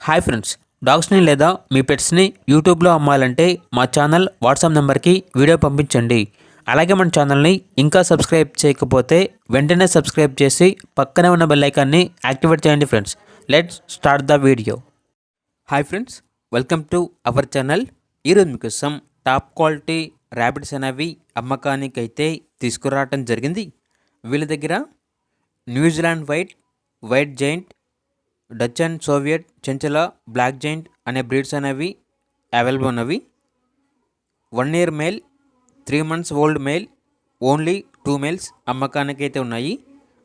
Hi friends, డాగ్స్ని లేదా మీ పెట్స్ని యూట్యూబ్లో అమ్మాలంటే మా ఛానల్ వాట్సాప్ నెంబర్కి వీడియో పంపించండి. అలాగే మన ఛానల్ని ఇంకా సబ్స్క్రైబ్ చేయకపోతే వెంటనే సబ్స్క్రైబ్ చేసి పక్కనే ఉన్న బెల్ ఐకాన్ని యాక్టివేట్ చేయండి friends. Let's start the video. Hi friends, welcome to our channel. ఈరోజు మీకోసం టాప్ క్వాలిటీ ర్యాబిట్స్ అనేవి అమ్మకానికి అయితే తీసుకురావటం జరిగింది. వీళ్ళ దగ్గర New Zealand white giant, Dutch and Soviet chinchilla black giant అనే బ్రీడ్స్ అనేవి అవైలబుల్ ఉన్నవి. 1 year male, 3 months old male, only 2 males అమ్మకానికి అయితే ఉన్నాయి.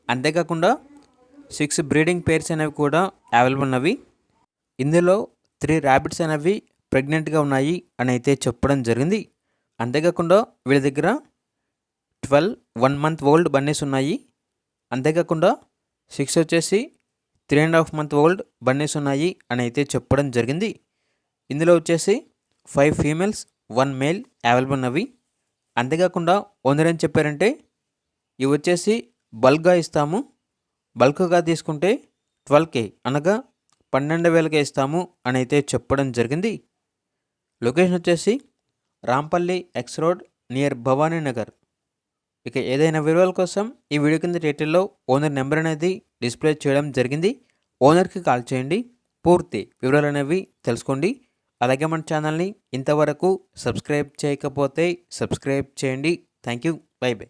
అంతేకాకుండా 6 బ్రీడింగ్ పేర్స్ అనేవి కూడా అవైలబుల్ ఉన్నవి. ఇందులో 3 ర్యాబిట్స్ అనేవి ప్రెగ్నెంట్గా ఉన్నాయి అని అయితే చెప్పడం జరిగింది. అంతేకాకుండా వీళ్ళ దగ్గర 12 1 month ఓల్డ్ బన్నీస్ ఉన్నాయి. అంతేకాకుండా 6 వచ్చేసి 3.5 month ఓల్డ్ బన్నీస్ ఉన్నాయి అని అయితే చెప్పడం జరిగింది. ఇందులో వచ్చేసి 5 females 1 male అవైలబుల్ ఉన్నవి. అంతేకాకుండా ఓనర్ ఏం చెప్పారంటే ఇవి వచ్చేసి బల్క్గా ఇస్తాము, బల్క్గా తీసుకుంటే 12K అనగా 12,000కే ఇస్తాము అని అయితే చెప్పడం జరిగింది. లొకేషన్ వచ్చేసి Rampalli X road near Bhavani Nagar. ఇక ఏదైనా వివరాల కోసం ఈ వీడియో కింద టైటిల్లో ఓనర్ నెంబర్ అనేది డిస్ప్లే చేయడం జరిగింది. ఓనర్కి కాల్ చేయండి, పూర్తి వివరాలు అనేవి తెలుసుకోండి. అలాగే మన ఛానల్ని ఇంతవరకు సబ్స్క్రైబ్ చేయకపోతే సబ్స్క్రైబ్ చేయండి. Thank you, by by.